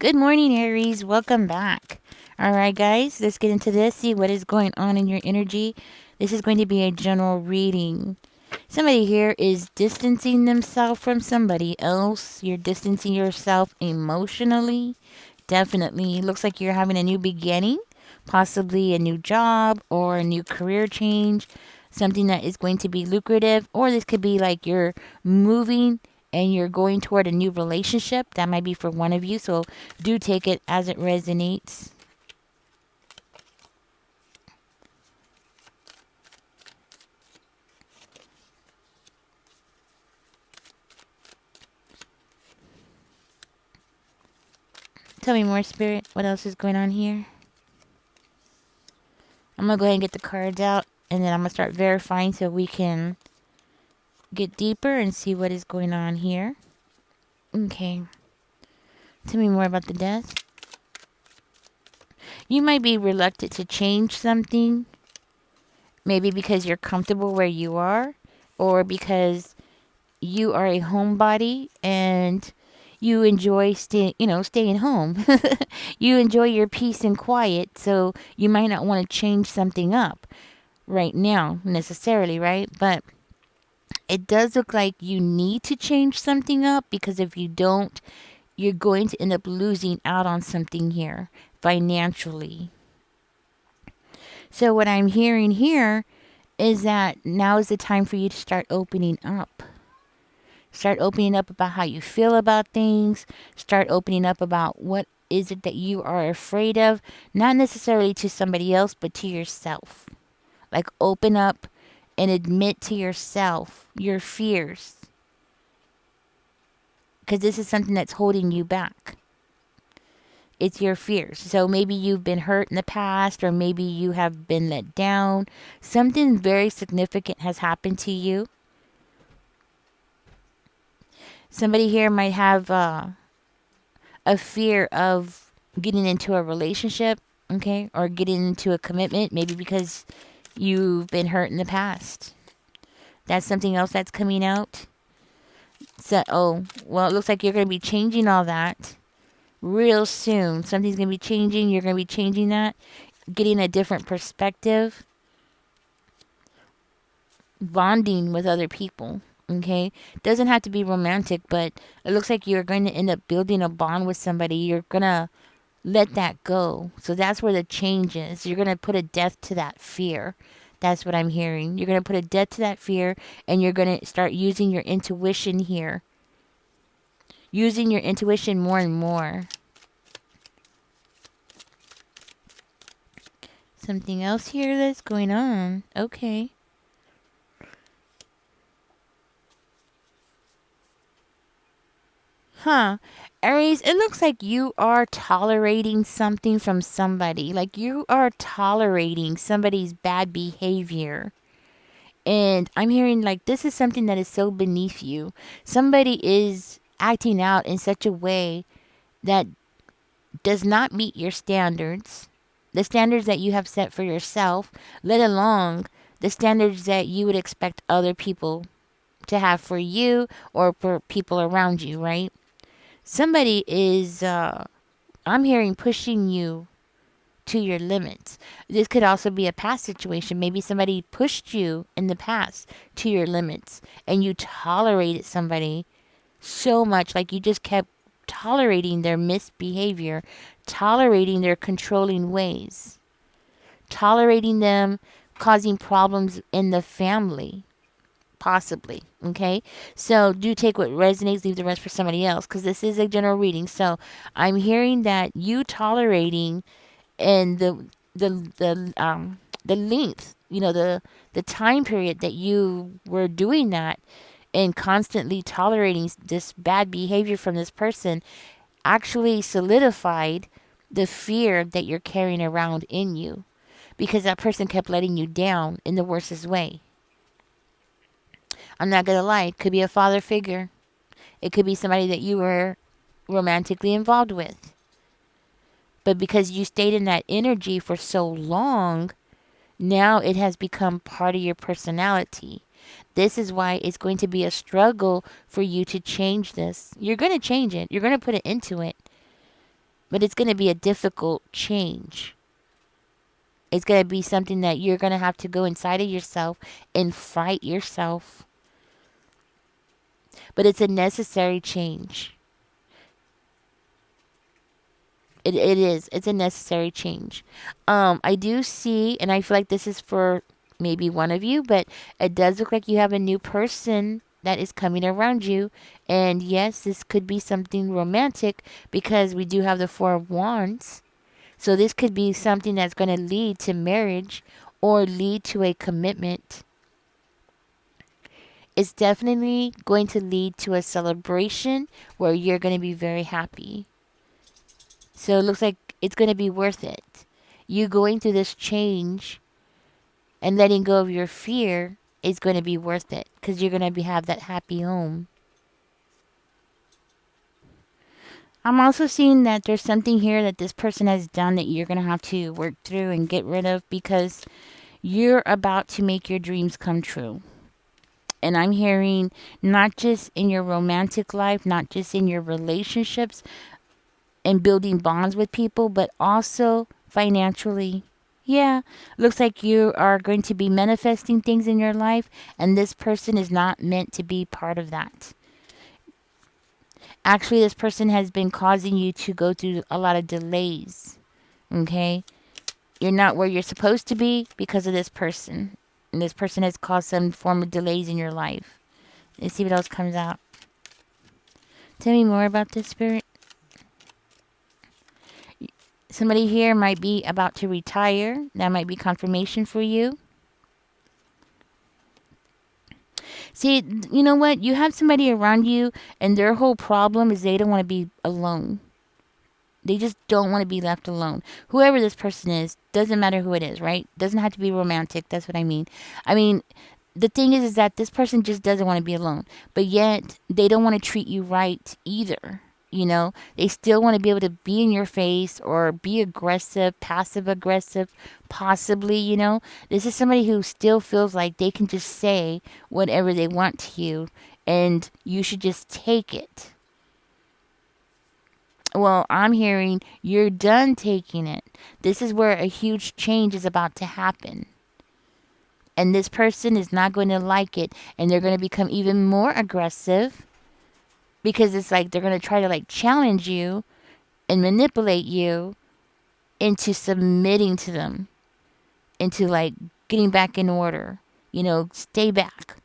Good morning, Aries. Welcome back. All right, guys, let's get into this. See what is going on in your energy. This is going to be a general reading. Somebody here is distancing themselves from somebody else. You're distancing yourself emotionally. Definitely. Looks like you're having a new beginning, possibly a new job or a new career change, something that is going to be lucrative, or this could be like you're moving and you're going toward a new relationship. That might be for one of you, so do take it as it resonates. Tell me more, Spirit. What else is going on here? I'm going to go ahead and get the cards out, and then I'm going to start verifying so we can get deeper and see what is going on here. Okay. Tell me more about the death. You might be reluctant to change something, maybe because you're comfortable where you are, or because you are a homebody and you enjoy staying home. You enjoy your peace and quiet, so you might not want to change something up right now necessarily, right? But it does look like you need to change something up, because if you don't, you're going to end up losing out on something here financially. So what I'm hearing here is that now is the time for you to start opening up. Start opening up about how you feel about things. Start opening up about what is it that you are afraid of, not necessarily to somebody else, but to yourself. Like, open up and admit to yourself your fears, because this is something that's holding you back. It's your fears. So maybe you've been hurt in the past, or maybe you have been let down. Something very significant has happened to you. Somebody here might have a fear of getting into a relationship, okay, or getting into a commitment, maybe because you've been hurt in the past. That's something else that's coming out. So, oh, well, it looks like you're going to be changing all that real soon. Something's going to be changing. You're going to be changing that, getting a different perspective, bonding with other people. Okay, doesn't have to be romantic, but it looks like you're going to end up building a bond with somebody. You're going to let that go. So that's where the change is. You're going to put a death to that fear. That's what I'm hearing. You're going to put a death to that fear, and you're going to start using your intuition here. Using your intuition more and more. Something else here that's going on. Okay. Huh. Aries, it looks like you are tolerating something from somebody. Like, you are tolerating somebody's bad behavior. And I'm hearing like this is something that is so beneath you. Somebody is acting out in such a way that does not meet your standards, the standards that you have set for yourself, let alone the standards that you would expect other people to have for you or for people around you, right? Somebody is, I'm hearing, pushing you to your limits. This could also be a past situation. Maybe somebody pushed you in the past to your limits and you tolerated somebody so much, like you just kept tolerating their misbehavior, tolerating their controlling ways, tolerating them causing problems in the family. Possibly. Okay. So do take what resonates, leave the rest for somebody else, because this is a general reading. So I'm hearing that you tolerating and the length, the time period that you were doing that and constantly tolerating this bad behavior from this person actually solidified the fear that you're carrying around in you, because that person kept letting you down in the worstest way. I'm not gonna lie, it could be a father figure. It could be somebody that you were romantically involved with. But because you stayed in that energy for so long, now it has become part of your personality. This is why it's going to be a struggle for you to change this. You're going to change it. You're going to put it into it. But it's going to be a difficult change. It's going to be something that you're going to have to go inside of yourself and fight yourself. But it's a necessary change. It is. It's a necessary change. I do see, and I feel like this is for maybe one of you, but it does look like you have a new person that is coming around you. And yes, this could be something romantic because we do have the Four of Wands. So this could be something that's going to lead to marriage or lead to a commitment. It's definitely going to lead to a celebration where you're going to be very happy. So it looks like it's going to be worth it. You going through this change and letting go of your fear is going to be worth it because you're going to have that happy home. I'm also seeing that there's something here that this person has done that you're going to have to work through and get rid of because you're about to make your dreams come true. And I'm hearing not just in your romantic life, not just in your relationships and building bonds with people, but also financially. Yeah, looks like you are going to be manifesting things in your life, and this person is not meant to be part of that. Actually, this person has been causing you to go through a lot of delays. Okay? You're not where you're supposed to be because of this person. And this person has caused some form of delays in your life. Let's see what else comes out. Tell me more about this, Spirit. Somebody here might be about to retire. That might be confirmation for you. See, you know what? You have somebody around you, and their whole problem is they don't want to be alone. They just don't want to be left alone. Whoever this person is, doesn't matter who it is, right? Doesn't have to be romantic. That's what I mean. I mean, the thing is that this person just doesn't want to be alone. But yet, they don't want to treat you right either. You know, they still want to be able to be in your face or be aggressive, passive aggressive, possibly, you know. This is somebody who still feels like they can just say whatever they want to you and you should just take it. Well, I'm hearing you're done taking it. This is where a huge change is about to happen. And this person is not going to like it. And they're going to become even more aggressive. Because it's like they're going to try to like challenge you and manipulate you into submitting to them. Into like getting back in order. You know, stay back.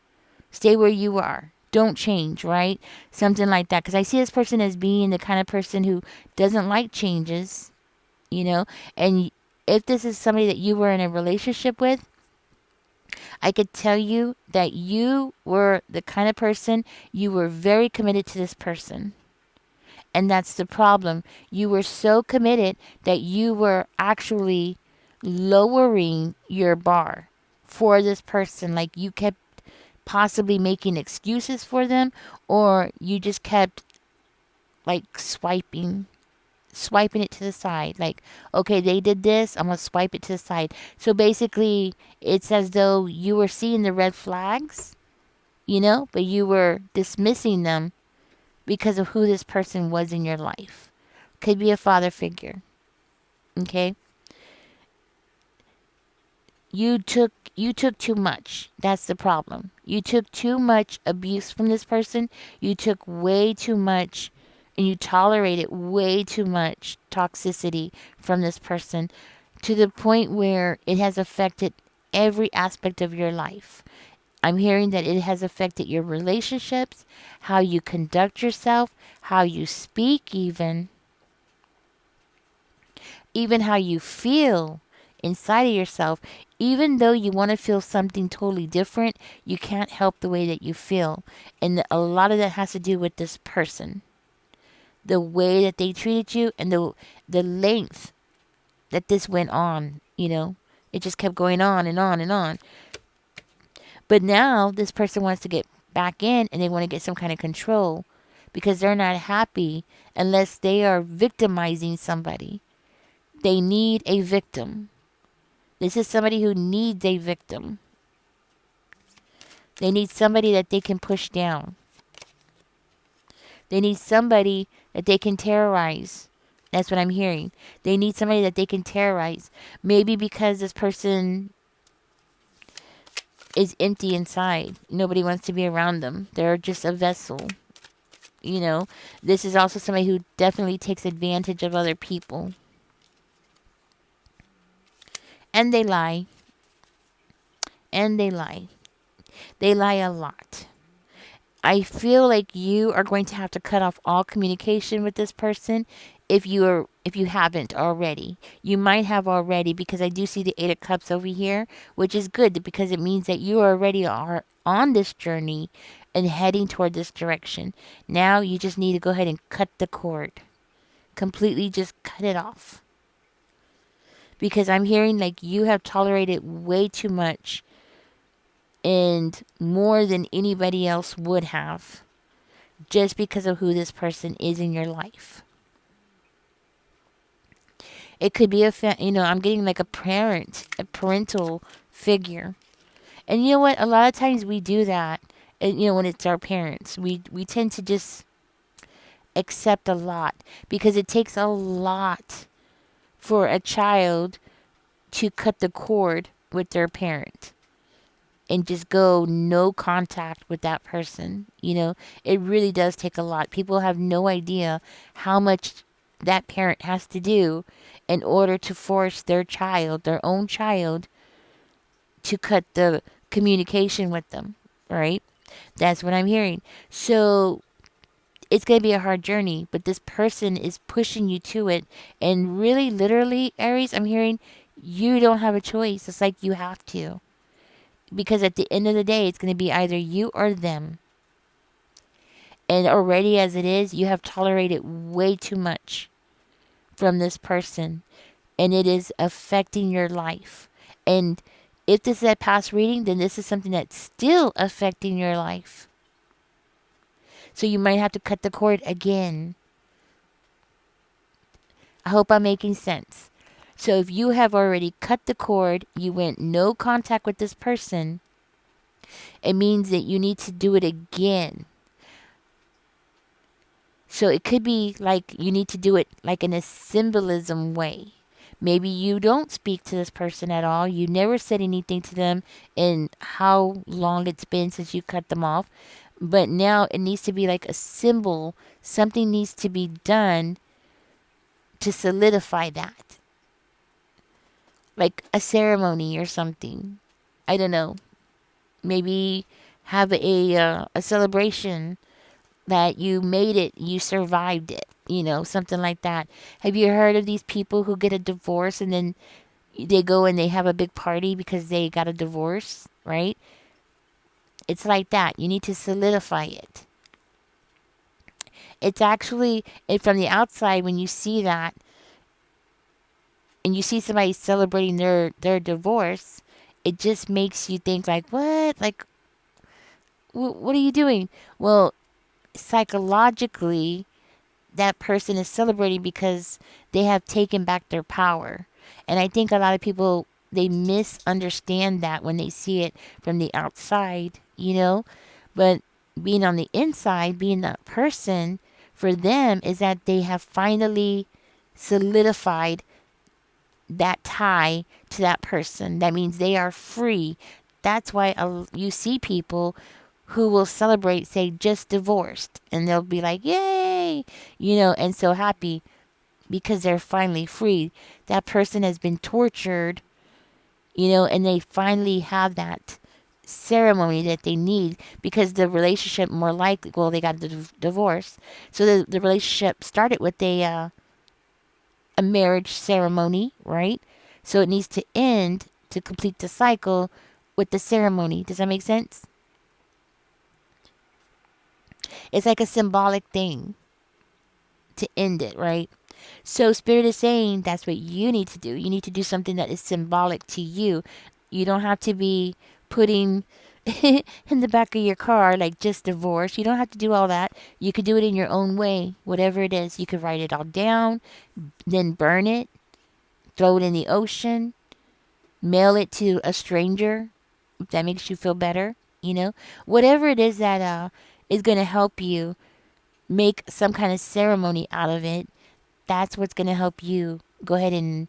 Stay where you are. Don't change, right? Something like that. Because I see this person as being the kind of person who doesn't like changes, you know. And if this is somebody that you were in a relationship with, I could tell you that you were the kind of person, you were very committed to this person. And that's the problem. You were so committed that you were actually lowering your bar for this person. Like you kept possibly making excuses for them, or you just kept like swiping it to the side. Like, okay, they did this, I'm gonna swipe it to the side. So basically it's as though you were seeing the red flags, you know, but you were dismissing them because of who this person was in your life. Could be a father figure. Okay? You took too much. That's the problem. You took too much abuse from this person. You took way too much and you tolerated way too much toxicity from this person to the point where it has affected every aspect of your life. I'm hearing that it has affected your relationships, how you conduct yourself, how you speak even how you feel inside of yourself. Even though you want to feel something totally different, you can't help the way that you feel. And a lot of that has to do with this person. The way that they treated you and the length that this went on, you know. It just kept going on and on and on. But now this person wants to get back in and they want to get some kind of control because they're not happy unless they are victimizing somebody. They need a victim. This is somebody who needs a victim. They need somebody that they can push down. They need somebody that they can terrorize That's what I'm hearing. They need somebody that they can terrorize. Maybe because this person is empty inside. Nobody wants to be around them. They're just a vessel. You know, this is also somebody who definitely takes advantage of other people. And they lie. And they lie. They lie a lot. I feel like you are going to have to cut off all communication with this person if you haven't already. You might have already, because I do see the 8 of Cups over here, which is good because it means that you already are on this journey and heading toward this direction. Now you just need to go ahead and cut the cord. Completely just cut it off. Because I'm hearing like you have tolerated way too much, and more than anybody else would have, just because of who this person is in your life. It could be I'm getting like a parental figure. And you know what? A lot of times we do that. And, when it's our parents, we tend to just accept a lot, because it takes a lot for a child to cut the cord with their parent and just go no contact with that person. It really does take a lot. People have no idea how much that parent has to do in order to force their own child, to cut the communication with them, right? That's what I'm hearing. So it's going to be a hard journey, but this person is pushing you to it. And really, literally, Aries, I'm hearing you don't have a choice. It's like you have to. Because at the end of the day, it's going to be either you or them. And already as it is, you have tolerated way too much from this person. And it is affecting your life. And if this is a past reading, then this is something that's still affecting your life. So you might have to cut the cord again. I hope I'm making sense. So if you have already cut the cord, you went no contact with this person, it means that you need to do it again. So it could be like you need to do it like in a symbolism way. Maybe you don't speak to this person at all. You never said anything to them in how long it's been since you cut them off. But now it needs to be like a symbol. Something needs to be done to solidify that. Like a ceremony or something. I don't know. Maybe have a celebration that you made it, you survived it, something like that. Have you heard of these people who get a divorce and then they go and they have a big party because they got a divorce, right? It's like that. You need to solidify it. It's actually, from the outside, when you see that and you see somebody celebrating their divorce, it just makes you think like, what? Like, what are you doing? Well, psychologically, that person is celebrating because they have taken back their power. And I think a lot of people, they misunderstand that when they see it from the outside, But being on the inside, being that person, for them is that they have finally solidified that tie to that person. That means they are free. That's why you see people who will celebrate, say, just divorced, and they'll be like, yay, and so happy because they're finally free. That person has been tortured, and they finally have that ceremony that they need, because the relationship, more likely, well, they got the divorce, so the relationship started with a marriage ceremony, right? So it needs to end to complete the cycle with the ceremony. Does that make sense? It's like a symbolic thing to end it, right? So Spirit is saying that's what you need to do. You need to do something that is symbolic to you. You don't have to be putting in the back of your car like just divorce. You don't have to do all that. You could do it in your own way, whatever it is. You could write it all down, then burn it, throw it in the ocean, mail it to a stranger, if that makes you feel better, Whatever it is that is going to help you make some kind of ceremony out of it, that's what's going to help you go ahead and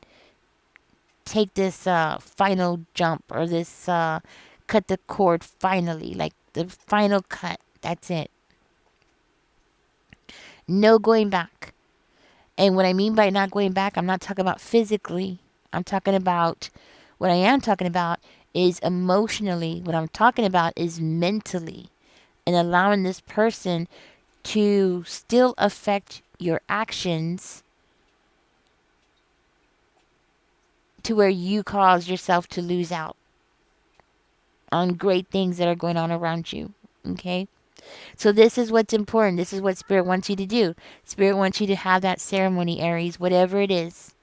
take this final jump, or this cut the cord finally, like the final cut. That's it. No going back. And what I mean by not going back, I'm not talking about physically. I'm talking about, what I am talking about is emotionally. What I'm talking about is mentally, and allowing this person to still affect your actions to where you cause yourself to lose out on great things that are going on around you. Okay? So this is what's important. This is what Spirit wants you to do. Spirit wants you to have that ceremony, Aries, whatever it is.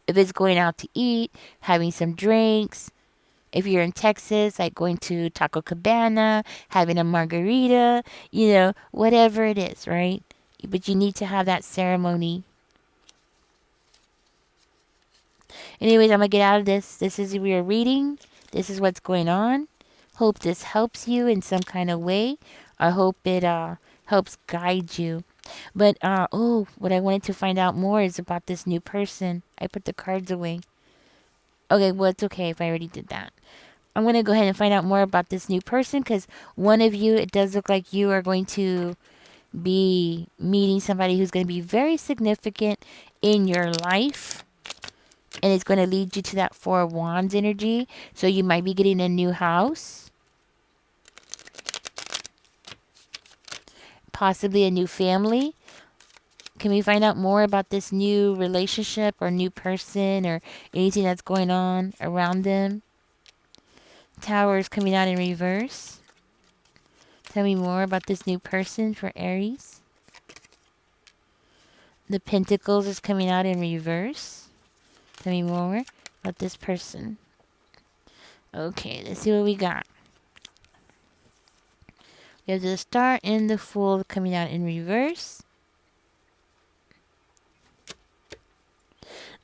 If it's going out to eat, having some drinks, if you're in Texas, like going to Taco Cabana, having a margarita, whatever it is, right? But you need to have that ceremony. Anyways, I'm going to get out of this. This is, we are reading. This is what's going on. Hope this helps you in some kind of way. I hope it helps guide you. But, what I wanted to find out more is about this new person. I put the cards away. Okay, well, it's okay if I already did that. I'm going to go ahead and find out more about this new person, because one of you, it does look like you are going to be meeting somebody who's going to be very significant in your life. And it's going to lead you to that Four of Wands energy. So you might be getting a new house. Possibly a new family. Can we find out more about this new relationship or new person or anything that's going on around them? Tower is coming out in reverse. Tell me more about this new person for Aries. The Pentacles is coming out in reverse. Tell me more about this person. Okay, let's see what we got. We have the Star and the Fool coming out in reverse.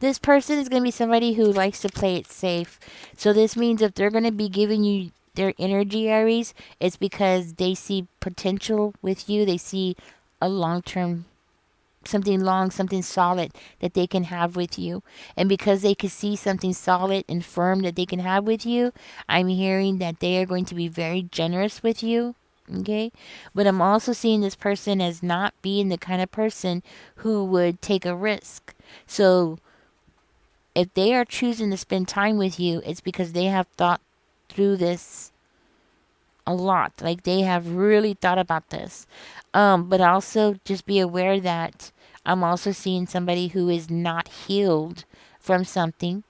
This person is going to be somebody who likes to play it safe. So this means if they're going to be giving you their energy, Aries, it's because they see potential with you. They see a long-term, something long, something solid that they can have with you. And because they can see something solid and firm that they can have with you, I'm hearing that they are going to be very generous with you. Okay? But I'm also seeing this person as not being the kind of person who would take a risk. So if they are choosing to spend time with you, it's because they have thought through this a lot. Like they have really thought about this. But also just be aware that I'm also seeing somebody who is not healed from something.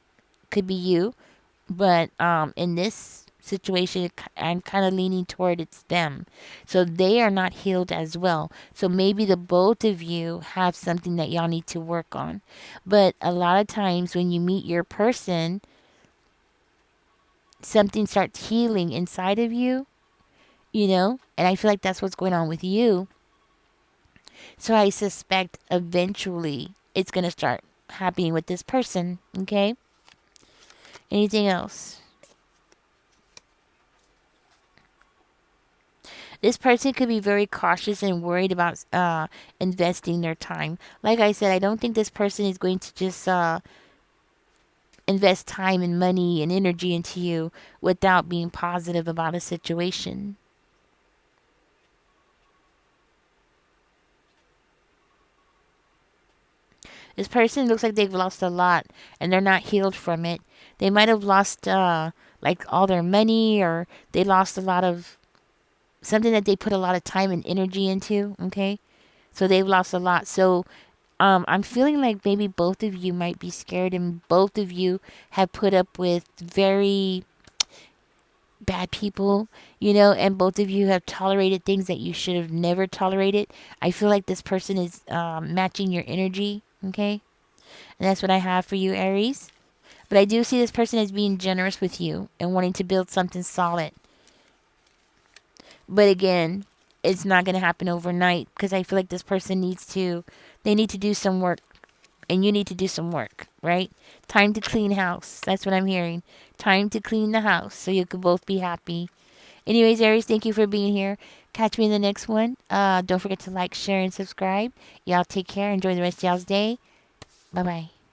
Could be you. But in this situation, I'm kind of leaning toward it's them. So they are not healed as well. So maybe the both of you have something that y'all need to work on. But a lot of times when you meet your person, something starts healing inside of you, and I feel like that's what's going on with you. So I suspect eventually it's going to start happening with this person. Okay? Anything else? This person could be very cautious and worried about investing their time. Like I said, I don't think this person is going to just invest time and money and energy into you without being positive about a situation. This person looks like they've lost a lot and they're not healed from it. They might have lost like all their money, or they lost a lot of something that they put a lot of time and energy into. Okay? So they've lost a lot. So I'm feeling like maybe both of you might be scared, and both of you have put up with very bad people, and both of you have tolerated things that you should have never tolerated. I feel like this person is matching your energy, okay? And that's what I have for you, Aries. But I do see this person as being generous with you and wanting to build something solid. But again, it's not going to happen overnight, because I feel like this person they need to do some work, and you need to do some work, right? Time to clean house. That's what I'm hearing. Time to clean the house so you could both be happy. Anyways, Aries, thank you for being here. Catch me in the next one. Don't forget to like, share, and subscribe. Y'all take care. Enjoy the rest of y'all's day. Bye bye.